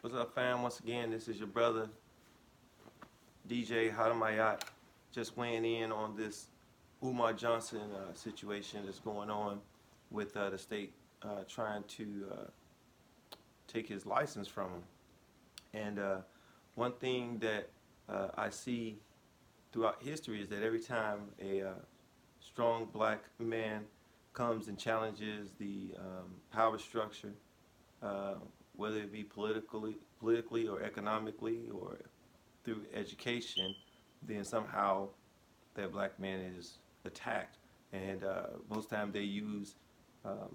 What's up, fam? Once again, this is your brother, DJ Hadamayat, just weighing in on this Umar Johnson situation that's going on with the state trying to take his license from him. And one thing that I see throughout history is that every time a strong black man comes and challenges the power structure, whether it be politically or economically or through education, then somehow that black man is attacked. And most times they use our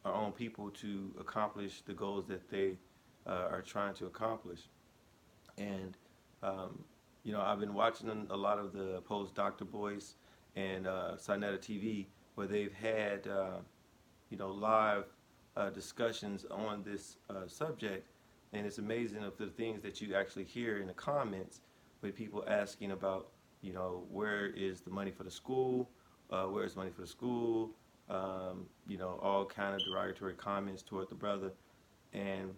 own people to accomplish the goals that they are trying to accomplish. And I've been watching a lot of the post Dr. Boyce and Sinetta TV, where they've had live discussions on this subject, and it's amazing of the things that you actually hear in the comments with people asking about, where is the money for the school, where is money for the school, all kind of derogatory comments toward the brother. And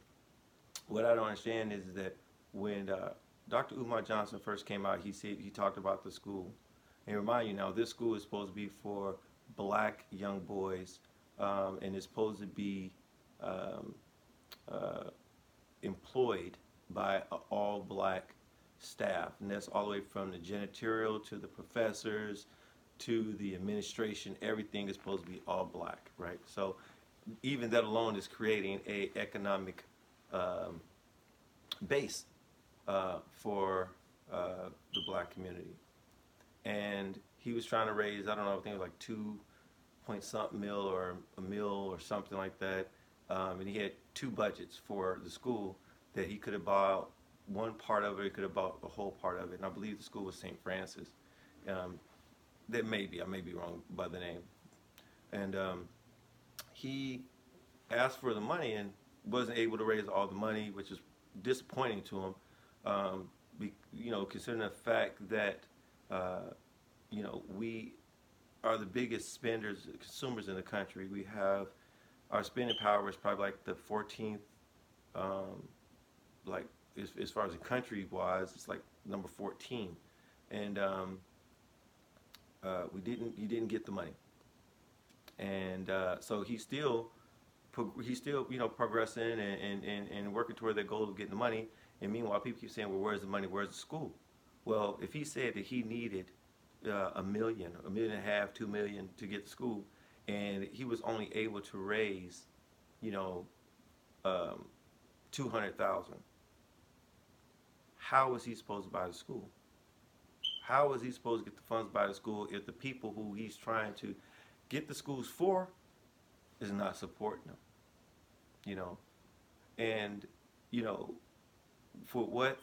what I don't understand is that when Dr. Umar Johnson first came out, he talked about the school. And remind you now, this school is supposed to be for black young boys, and it's supposed to be employed by all black staff, and that's all the way from the janitorial to the professors to the administration. Everything is supposed to be all black, right? So even that alone is creating a economic base for the black community. And he was trying to raise, I don't know, I think it was like 2 point something mil or a mil or something like that. And he had two budgets for the school that he could have bought one part of it, he could have bought the whole part of it. And I believe the school was St. Francis. I may be wrong by the name. And he asked for the money and wasn't able to raise all the money, which is disappointing to him. Considering the fact that we are the biggest spenders, consumers in the country. We have our spending power is probably like the 14th, like as far as the country wise, it's like number 14, and he didn't get the money, and so he's still progressing and working toward that goal of getting the money. And meanwhile, people keep saying, well, where's the money? Where's the school? Well, if he said that he needed $1 million, $1.5 million, $2 million to get to school, and he was only able to raise, 200,000. How was he supposed to buy the school? How was he supposed to get the funds to buy the school if the people who he's trying to get the schools for is not supporting them? And for what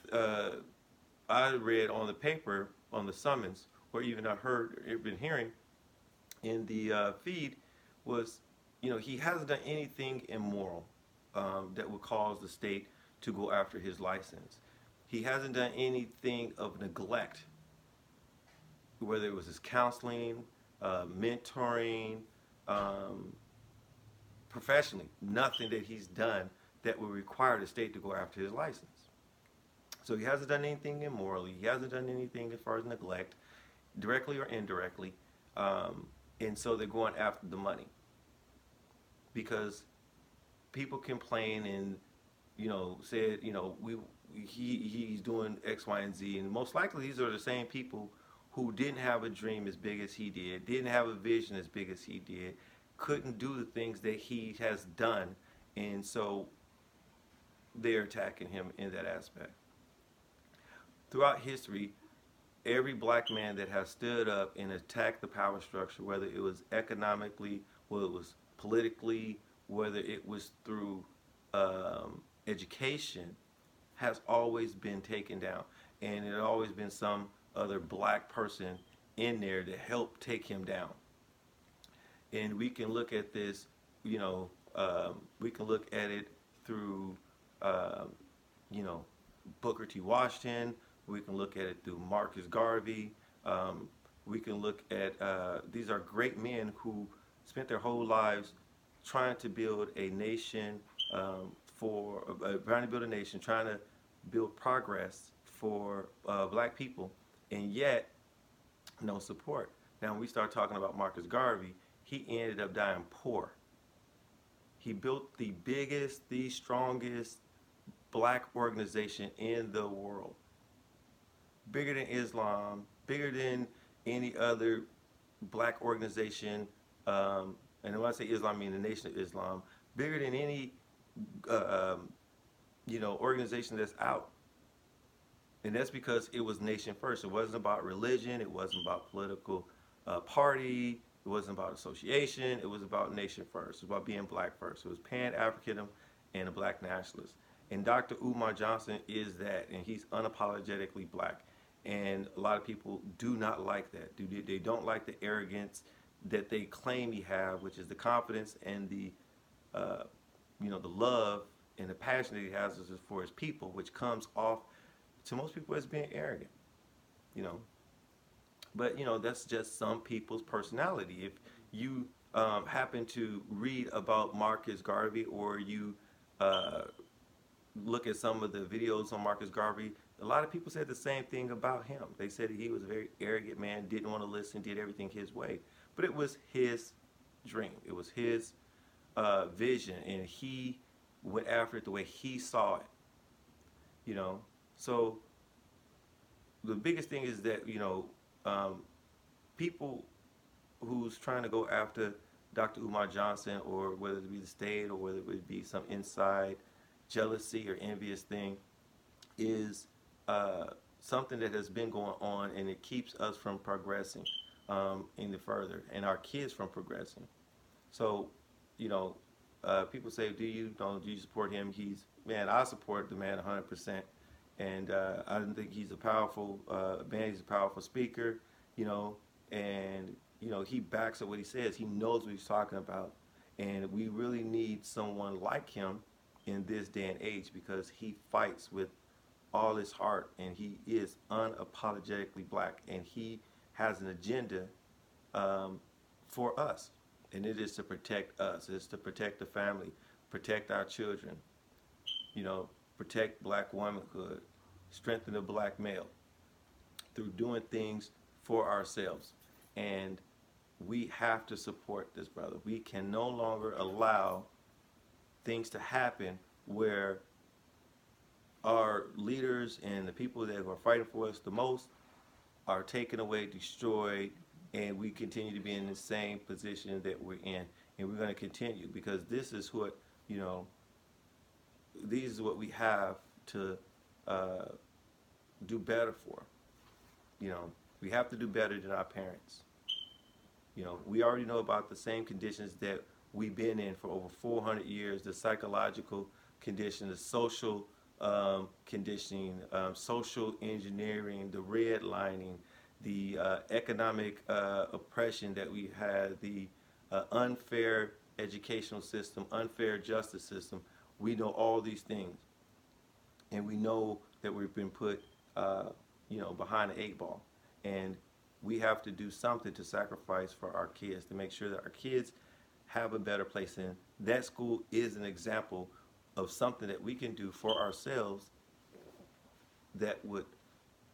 I read on the paper, on the summons, or even I been hearing in the feed, was, he hasn't done anything immoral that would cause the state to go after his license. He hasn't done anything of neglect, whether it was his counseling, mentoring, professionally, nothing that he's done that would require the state to go after his license. So he hasn't done anything immorally. He hasn't done anything as far as neglect, directly or indirectly. And so they're going after the money because people complain and said he's doing X, Y, and Z, and most likely these are the same people who didn't have a dream as big as he did, didn't have a vision as big as he did, couldn't do the things that he has done, and so they're attacking him in that aspect. Throughout history, every black man that has stood up and attacked the power structure, whether it was economically, whether it was politically, whether it was through education, has always been taken down. And it had always been some other black person in there to help take him down. And we can look at this, we can look at it through, Booker T. Washington. We can look at it through Marcus Garvey. We can look at, these are great men who spent their whole lives trying to build a nation trying to build a nation, trying to build progress for black people, and yet no support. Now, when we start talking about Marcus Garvey, he ended up dying poor. He built the biggest, the strongest black organization in the world, bigger than Islam, bigger than any other black organization. And when I say Islam, I mean the Nation of Islam, bigger than any organization that's out. And that's because it was nation first. It wasn't about religion. It wasn't about political party. It wasn't about association. It was about nation first. It was about being black first. It was Pan-African and a black nationalist. And Dr. Umar Johnson is that, and he's unapologetically black. And a lot of people do not like that. They don't like the arrogance that they claim he have, which is the confidence and the love and the passion that he has for his people, which comes off to most people as being arrogant, But, that's just some people's personality. If you happen to read about Marcus Garvey, or you look at some of the videos on Marcus Garvey, a lot of people said the same thing about him. They said he was a very arrogant man, didn't want to listen, did everything his way. But it was his dream. It was his vision, and he went after it the way he saw it, So the biggest thing is that, people who's trying to go after Dr. Umar Johnson, or whether it be the state, or whether it would be some inside jealousy or envious thing, is something that has been going on, and it keeps us from progressing any further, and our kids from progressing. So, people say, do you support him? I support the man 100%. And I think he's a powerful man. He's a powerful speaker, and he backs up what he says. He knows what he's talking about, and we really need someone like him in this day and age, because he fights with all his heart, and he is unapologetically black, and he has an agenda for us, and it is to protect us. It's to protect the family, protect our children, protect black womanhood, strengthen the black male through doing things for ourselves. And we have to support this brother. We can no longer allow things to happen where our leaders and the people that are fighting for us the most are taken away, destroyed, and we continue to be in the same position that we're in. And we're going to continue, because this is what, these is what we have to do better for. We have to do better than our parents. We already know about the same conditions that we've been in for over 400 years, the psychological condition, the social conditioning, social engineering, the redlining, the economic oppression that we had, the unfair educational system, unfair justice system. We know all these things, and we know that we've been put, behind the 8 ball, and we have to do something to sacrifice for our kids, to make sure that our kids have a better place. And that school is an example of something that we can do for ourselves that would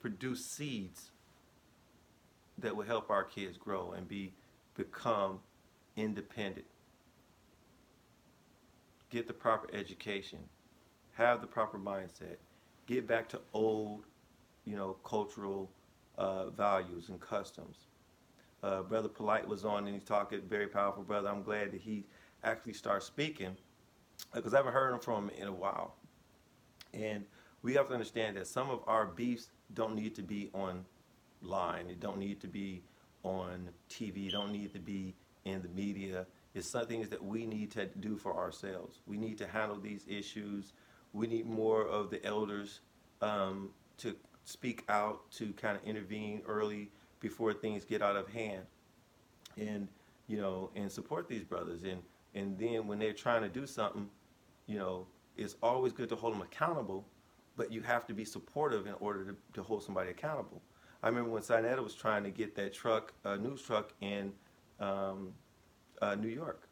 produce seeds that would help our kids grow and become independent. Get the proper education, have the proper mindset, get back to old, cultural values and customs. Brother Polite was on, and he's talking, very powerful brother. I'm glad that he actually started speaking, because I haven't heard him from him in a while. And we have to understand that some of our beefs don't need to be online. It don't need to be on TV. It don't need to be in the media. It's some things that we need to do for ourselves. We need to handle these issues. We need more of the elders to speak out, to kind of intervene early before things get out of hand, and and support these brothers. And then when they're trying to do something, it's always good to hold them accountable, but you have to be supportive in order to hold somebody accountable. I remember when Sinetta was trying to get that news truck in New York,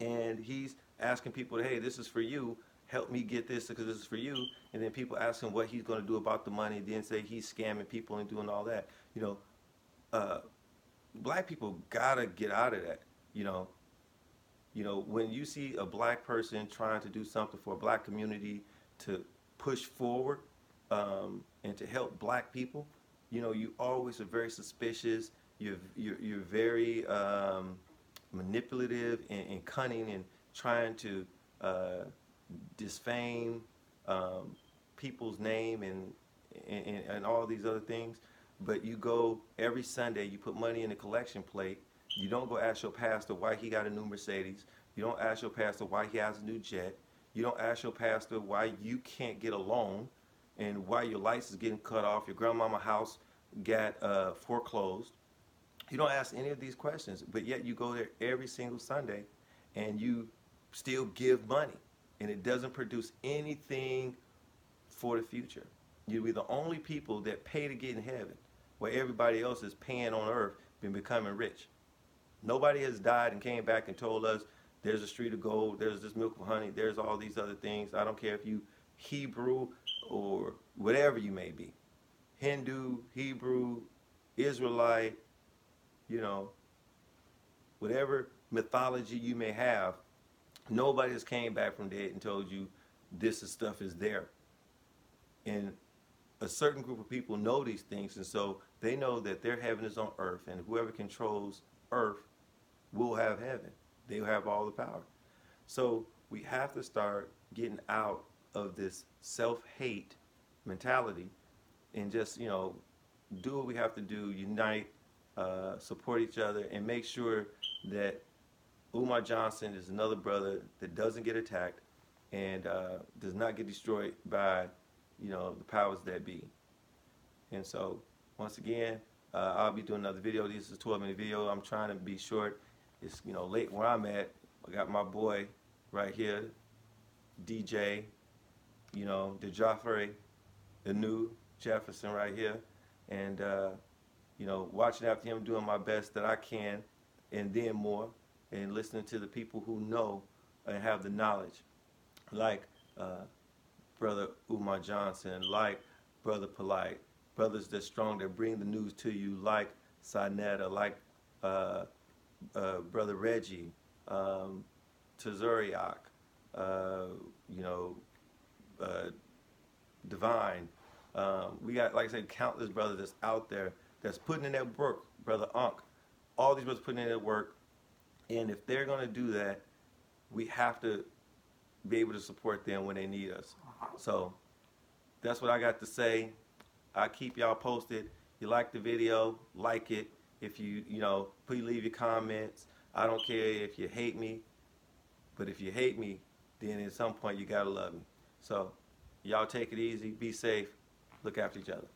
and he's asking people, hey, this is for you. Help me get this because this is for you. And then people ask him what he's going to do about the money. Then say he's scamming people and doing all that. You know, black people gotta get out of that. You know, when you see a black person trying to do something for a black community to push forward and to help black people, you always are very suspicious. You're very manipulative and cunning and trying to defame people's name and all these other things. But you go every Sunday, you put money in the collection plate. You don't go ask your pastor why he got a new Mercedes. You don't ask your pastor why he has a new jet. You don't ask your pastor why you can't get a loan and why your lights is getting cut off, your grandmama's house got foreclosed. You don't ask any of these questions, but yet you go there every single Sunday and you still give money, and it doesn't produce anything for the future. You'll be the only people that pay to get in heaven, where everybody else is paying on earth and becoming rich. Nobody has died and came back and told us there's a street of gold, there's this milk of honey, there's all these other things. I don't care if you Hebrew or whatever you may be. Hindu, Hebrew, Israelite, whatever mythology you may have, nobody has came back from dead and told you this stuff is there. And a certain group of people know these things, and so they know that their heaven is on earth, and whoever controls earth will have heaven. They'll have all the power. So we have to start getting out of this self-hate mentality and just, do what we have to do, unite, support each other, and make sure that Umar Johnson is another brother that doesn't get attacked and does not get destroyed by, the powers that be. And so, once again, I'll be doing another video. This is a 12-minute video. I'm trying to be short. It's, late where I'm at. I got my boy right here, DJ, the Joffrey, the new Jefferson right here. And, watching after him, doing my best that I can, and then more, and listening to the people who know and have the knowledge, like Brother Umar Johnson, like Brother Polite, brothers that's strong that bring the news to you, like Sinetta, like Brother Reggie, Tazuriak, Divine. We got, like I said, countless brothers that's out there that's putting in that work. Brother Unk, all these brothers putting in that work. And if they're going to do that, we have to be able to support them when they need us. So that's what I got to say. I keep y'all posted. You like the video, like it. If you, please leave your comments. I don't care if you hate me, but if you hate me, then at some point you gotta love me. So y'all take it easy, be safe, look after each other.